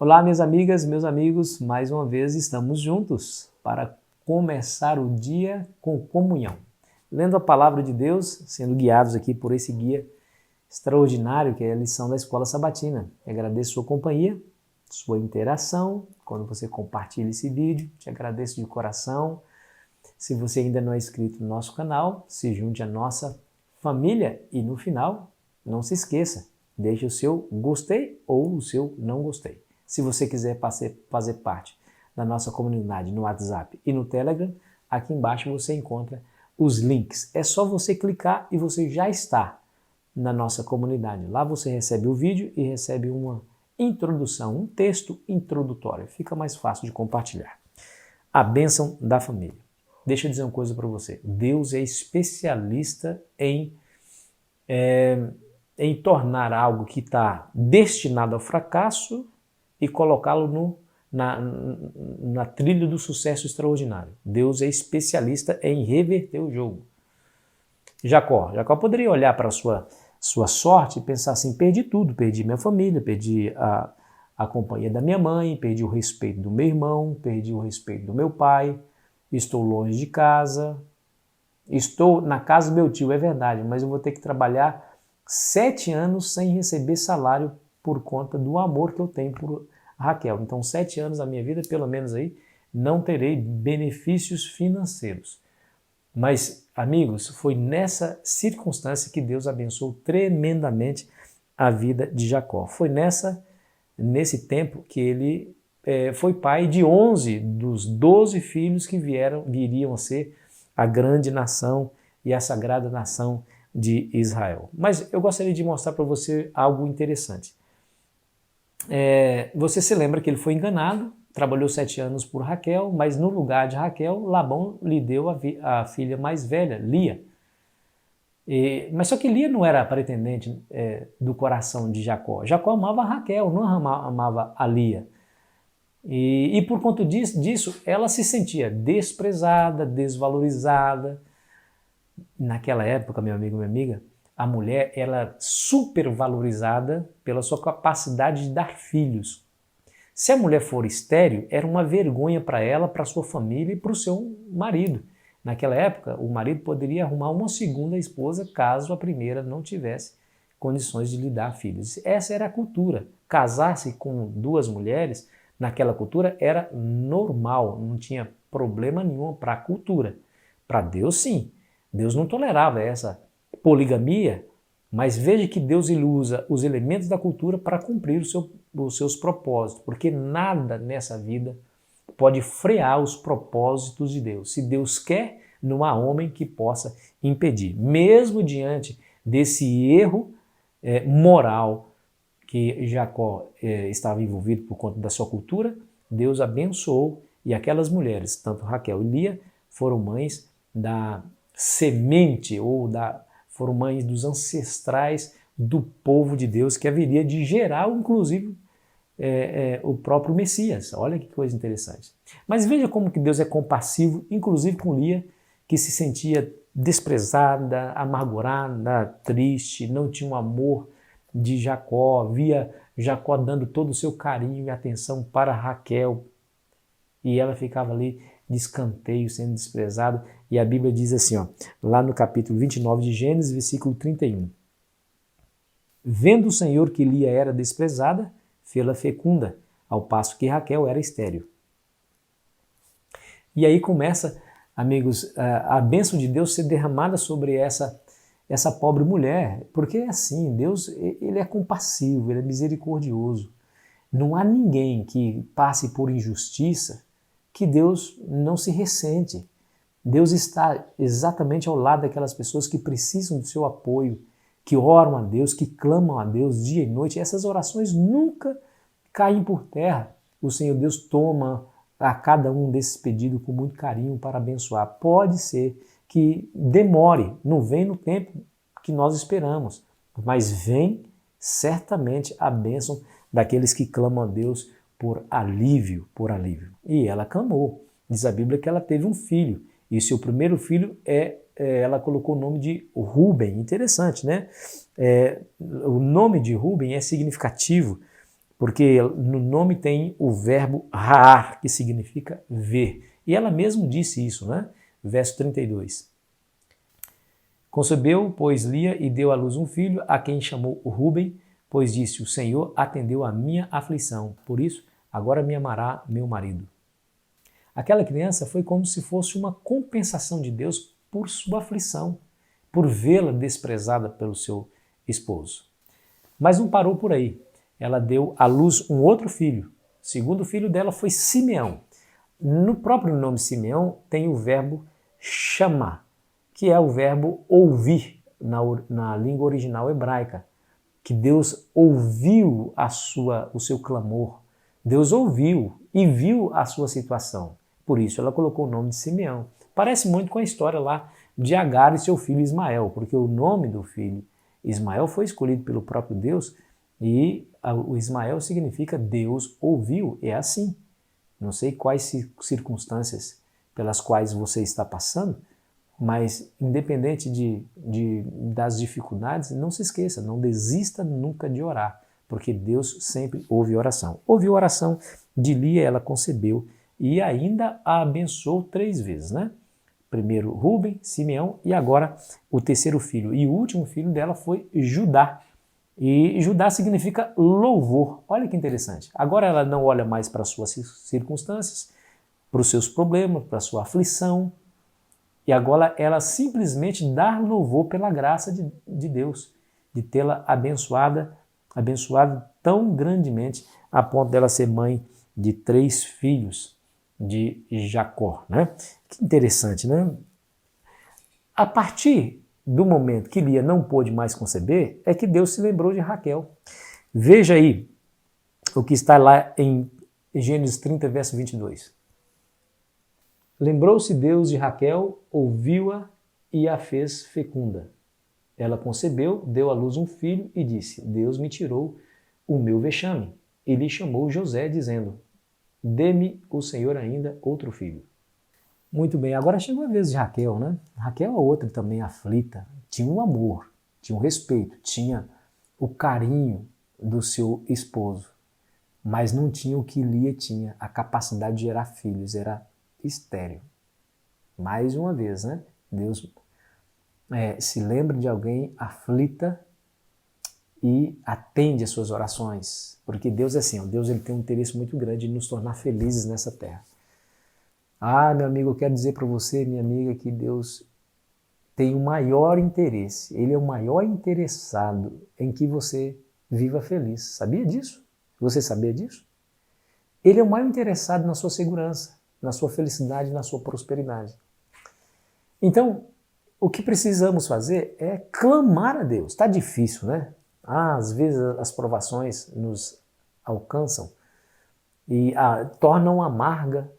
Olá, minhas amigas, meus amigos, mais uma vez estamos juntos para começar o dia com comunhão. Lendo a palavra de Deus, sendo guiados aqui por esse guia extraordinário que é a lição da Escola Sabatina. Agradeço sua companhia, sua interação, quando você compartilha esse vídeo, te agradeço de coração. Se você ainda não é inscrito no nosso canal, se junte à nossa família e no final, não se esqueça, deixe o seu gostei ou o seu não gostei. Se você quiser fazer parte da nossa comunidade no WhatsApp e no Telegram, aqui embaixo você encontra os links. É só você clicar e você já está na nossa comunidade. Lá você recebe o vídeo e recebe uma introdução, um texto introdutório. Fica mais fácil de compartilhar. A bênção da família. Deixa eu dizer uma coisa para você. Deus é especialista em tornar algo que está destinado ao fracasso e colocá-lo na trilha do sucesso extraordinário. Deus é especialista em reverter o jogo. Jacó poderia olhar para a sua sorte e pensar assim, perdi tudo, perdi minha família, perdi a companhia da minha mãe, perdi o respeito do meu irmão, perdi o respeito do meu pai, estou longe de casa, estou na casa do meu tio, é verdade, mas eu vou ter que trabalhar 7 anos sem receber salário por conta do amor que eu tenho por Raquel. Então, 7 anos da minha vida, pelo menos aí, não terei benefícios financeiros. Mas, amigos, foi nessa circunstância que Deus abençoou tremendamente a vida de Jacó. Foi nesse tempo que ele foi pai de 11 dos 12 filhos que viriam a ser a grande nação e a sagrada nação de Israel. Mas eu gostaria de mostrar para você algo interessante. Você se lembra que ele foi enganado, trabalhou 7 anos por Raquel, mas no lugar de Raquel, Labão lhe deu a filha mais velha, Lia. Mas só que Lia não era a pretendente do coração de Jacó. Jacó amava a Raquel, não amava a Lia. E por conta disso, ela se sentia desprezada, desvalorizada. Naquela época, meu amigo, minha amiga, a mulher era supervalorizada pela sua capacidade de dar filhos. Se a mulher for estéril, era uma vergonha para ela, para sua família e para o seu marido. Naquela época, o marido poderia arrumar uma segunda esposa caso a primeira não tivesse condições de lhe dar filhos. Essa era a cultura. Casar-se com 2 mulheres, naquela cultura, era normal, não tinha problema nenhum para a cultura. Para Deus, sim. Deus não tolerava essa poligamia, mas veja que Deus ele usa os elementos da cultura para cumprir os seus propósitos, porque nada nessa vida pode frear os propósitos de Deus. Se Deus quer, não há homem que possa impedir. Mesmo diante desse erro moral que Jacó estava envolvido por conta da sua cultura, Deus abençoou e aquelas mulheres, tanto Raquel e Lia, foram mães da semente foram mães dos ancestrais do povo de Deus que haveria de gerar, inclusive, o próprio Messias. Olha que coisa interessante. Mas veja como que Deus é compassivo, inclusive com Lia, que se sentia desprezada, amargurada, triste, não tinha o amor de Jacó, via Jacó dando todo o seu carinho e atenção para Raquel, e ela ficava ali de escanteio, sendo desprezada. E a Bíblia diz assim, lá no capítulo 29 de Gênesis, versículo 31. Vendo o Senhor que Lia era desprezada, fê-la fecunda, ao passo que Raquel era estéril. E aí começa, amigos, a bênção de Deus ser derramada sobre essa pobre mulher, porque é assim, Deus ele é compassivo, ele é misericordioso. Não há ninguém que passe por injustiça que Deus não se ressente. Deus está exatamente ao lado daquelas pessoas que precisam do seu apoio, que oram a Deus, que clamam a Deus dia e noite. E essas orações nunca caem por terra. O Senhor Deus toma a cada um desses pedidos com muito carinho para abençoar. Pode ser que demore, não vem no tempo que nós esperamos, mas vem certamente a bênção daqueles que clamam a Deus por alívio, por alívio. E ela clamou. Diz a Bíblia que ela teve um filho. E seu primeiro filho ela colocou o nome de Rúben. Interessante, né? O nome de Rúben é significativo porque no nome tem o verbo ra'ar, que significa ver. E ela mesmo disse isso, né? Verso 32. Concebeu, pois, Lia e deu à luz um filho, a quem chamou Ruben, pois disse, o Senhor atendeu a minha aflição, por isso agora me amará meu marido. Aquela criança foi como se fosse uma compensação de Deus por sua aflição, por vê-la desprezada pelo seu esposo. Mas não parou por aí. Ela deu à luz um outro filho. O segundo filho dela foi Simeão. No próprio nome Simeão tem o verbo chamar, que é o verbo ouvir na língua original hebraica, que Deus ouviu o seu clamor. Deus ouviu e viu a sua situação. Por isso ela colocou o nome de Simeão. Parece muito com a história lá de Agar e seu filho Ismael, porque o nome do filho Ismael foi escolhido pelo próprio Deus e o Ismael significa Deus ouviu. É assim. Não sei quais circunstâncias pelas quais você está passando, mas independente das dificuldades, não se esqueça, não desista nunca de orar, porque Deus sempre ouve oração. Ouviu a oração de Lia, ela concebeu e ainda a abençoou 3 vezes, né? Primeiro Ruben, Simeão e agora o terceiro filho. E o último filho dela foi Judá. E Judá significa louvor. Olha que interessante. Agora ela não olha mais para as suas circunstâncias, para os seus problemas, para a sua aflição. E agora ela simplesmente dá louvor pela graça de Deus, de tê-la abençoada tão grandemente a ponto dela ser mãe de 3 filhos de Jacó, né? Que interessante, né? A partir do momento que Lia não pôde mais conceber, é que Deus se lembrou de Raquel. Veja aí o que está lá em Gênesis 30, verso 22. Lembrou-se Deus de Raquel, ouviu-a e a fez fecunda. Ela concebeu, deu à luz um filho e disse, Deus me tirou o meu vexame. E lhe chamou José, dizendo, dê-me o Senhor ainda outro filho. Muito bem, agora chegou a vez de Raquel, né? Raquel, a outra também aflita, tinha um amor, tinha um respeito, tinha o carinho do seu esposo, mas não tinha o que Lia tinha, a capacidade de gerar filhos, era estéril. Mais uma vez, né? Deus se lembra de alguém aflita e atende às suas orações, porque Deus é assim, Deus ele tem um interesse muito grande em nos tornar felizes nessa terra. Ah, meu amigo, eu quero dizer para você, minha amiga, que Deus tem o maior interesse, Ele é o maior interessado em que você viva feliz. Sabia disso? Você sabia disso? Ele é o maior interessado na sua segurança, na sua felicidade, na sua prosperidade. Então, o que precisamos fazer é clamar a Deus. Está difícil, né? Às vezes as provações nos alcançam e tornam amarga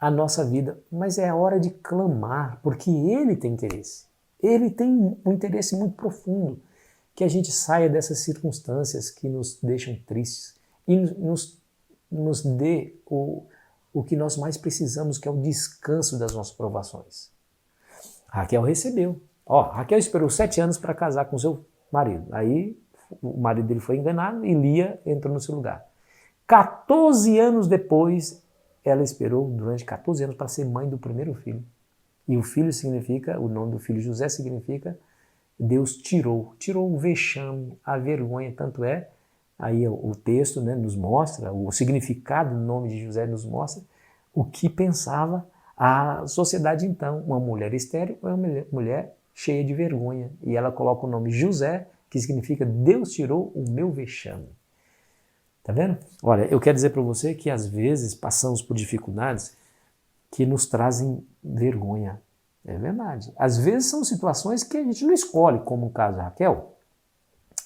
a nossa vida, mas é a hora de clamar, porque Ele tem interesse. Ele tem um interesse muito profundo, que a gente saia dessas circunstâncias que nos deixam tristes e nos dê o que nós mais precisamos, que é o descanso das nossas provações. Raquel recebeu. Raquel esperou 7 anos para casar com seu marido. Aí o marido dele foi enganado e Lia entrou no seu lugar. 14 anos depois, ela esperou durante 14 anos para ser mãe do primeiro filho. E o filho significa, o nome do filho José significa, Deus tirou o vexame, a vergonha, tanto é, aí o texto, né, nos mostra, o significado do nome de José nos mostra o que pensava a sociedade então, uma mulher estéril, uma mulher cheia de vergonha. E ela coloca o nome José, que significa Deus tirou o meu vexame. Tá vendo? Olha, eu quero dizer para você que às vezes passamos por dificuldades que nos trazem vergonha. É verdade. Às vezes são situações que a gente não escolhe, como o caso da Raquel.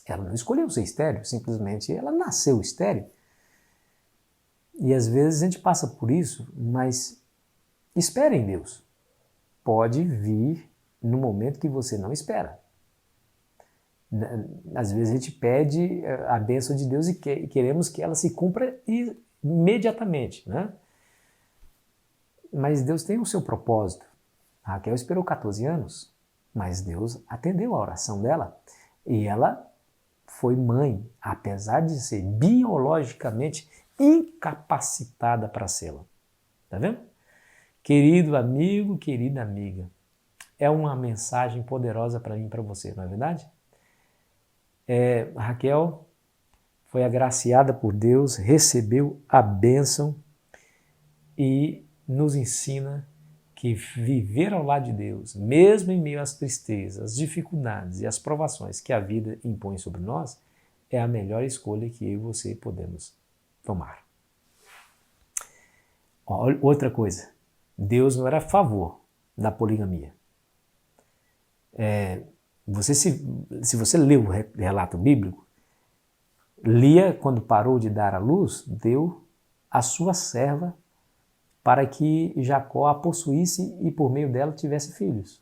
Ela não escolheu ser estéril, simplesmente ela nasceu estéril. E às vezes a gente passa por isso, mas espere em Deus. Pode vir no momento que você não espera. Às vezes a gente pede a bênção de Deus e queremos que ela se cumpra imediatamente, né? Mas Deus tem o seu propósito. A Raquel esperou 14 anos, mas Deus atendeu a oração dela e ela foi mãe, apesar de ser biologicamente incapacitada para sê-la. Tá vendo? Querido amigo, querida amiga, é uma mensagem poderosa para mim e para você, não é verdade? Raquel foi agraciada por Deus, recebeu a bênção e nos ensina que viver ao lado de Deus, mesmo em meio às tristezas, às dificuldades e às provações que a vida impõe sobre nós, é a melhor escolha que eu e você podemos tomar. Outra coisa, Deus não era a favor da poligamia. Se você lê o relato bíblico, Lia, quando parou de dar à luz, deu a sua serva para que Jacó a possuísse e por meio dela tivesse filhos.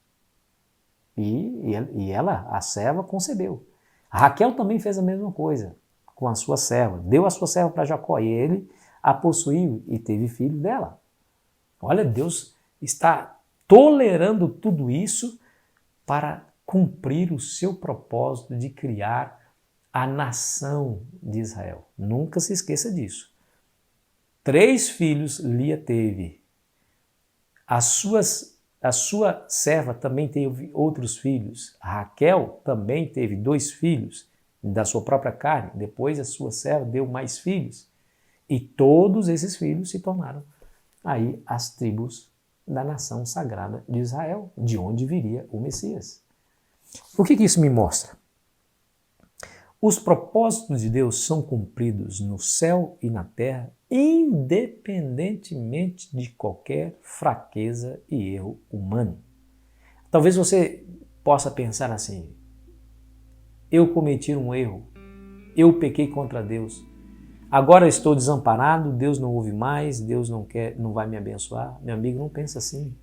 E ela, a serva, concebeu. Raquel também fez a mesma coisa com a sua serva. Deu a sua serva para Jacó e ele a possuiu e teve filho dela. Olha, Deus está tolerando tudo isso para cumprir o seu propósito de criar a nação de Israel. Nunca se esqueça disso. 3 filhos Lia teve. A sua serva também teve outros filhos. Raquel também teve 2 filhos da sua própria carne. Depois a sua serva deu mais filhos. E todos esses filhos se tornaram aí as tribos da nação sagrada de Israel, de onde viria o Messias. O que isso me mostra? Os propósitos de Deus são cumpridos no céu e na terra, independentemente de qualquer fraqueza e erro humano. Talvez você possa pensar assim: eu cometi um erro, eu pequei contra Deus, agora estou desamparado, Deus não ouve mais, Deus não vai me abençoar. Meu amigo, não pense assim.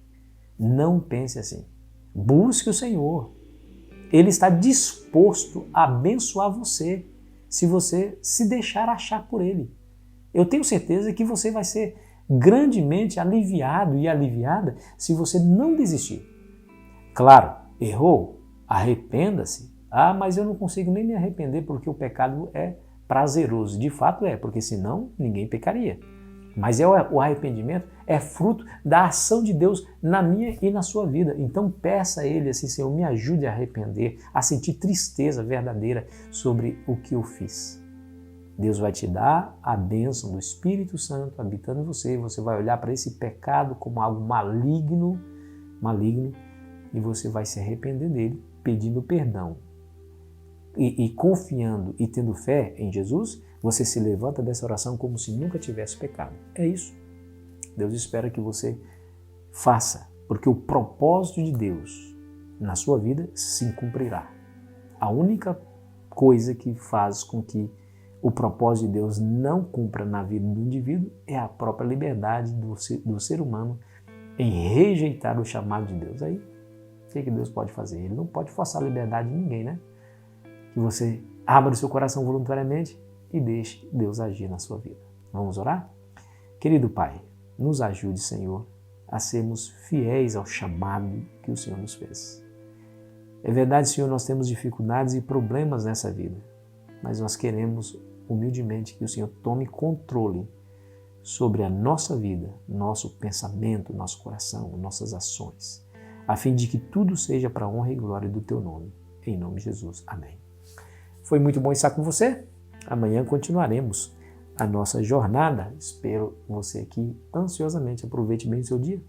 Não pense assim. Busque o Senhor. Ele está disposto a abençoar você, se você se deixar achar por Ele. Eu tenho certeza que você vai ser grandemente aliviado e aliviada se você não desistir. Claro, errou, arrependa-se. Mas eu não consigo nem me arrepender porque o pecado é prazeroso. De fato é, porque senão ninguém pecaria. Mas o arrependimento é fruto da ação de Deus na minha e na sua vida. Então peça a Ele assim: Senhor, me ajude a arrepender, a sentir tristeza verdadeira sobre o que eu fiz. Deus vai te dar a bênção do Espírito Santo habitando em você. E você vai olhar para esse pecado como algo maligno, e você vai se arrepender dele, pedindo perdão. E confiando e tendo fé em Jesus, você se levanta dessa oração como se nunca tivesse pecado. É isso. Deus espera que você faça, porque o propósito de Deus na sua vida se cumprirá. A única coisa que faz com que o propósito de Deus não cumpra na vida do indivíduo é a própria liberdade do ser humano em rejeitar o chamado de Deus. Aí, o que Deus pode fazer? Ele não pode forçar a liberdade de ninguém, né? Que você abra o seu coração voluntariamente e deixe Deus agir na sua vida. Vamos orar? Querido Pai, nos ajude, Senhor, a sermos fiéis ao chamado que o Senhor nos fez. É verdade, Senhor, nós temos dificuldades e problemas nessa vida, mas nós queremos humildemente que o Senhor tome controle sobre a nossa vida, nosso pensamento, nosso coração, nossas ações, a fim de que tudo seja para a honra e glória do Teu nome. Em nome de Jesus. Amém. Foi muito bom estar com você. Amanhã continuaremos a nossa jornada. Espero você aqui ansiosamente. Aproveite bem o seu dia.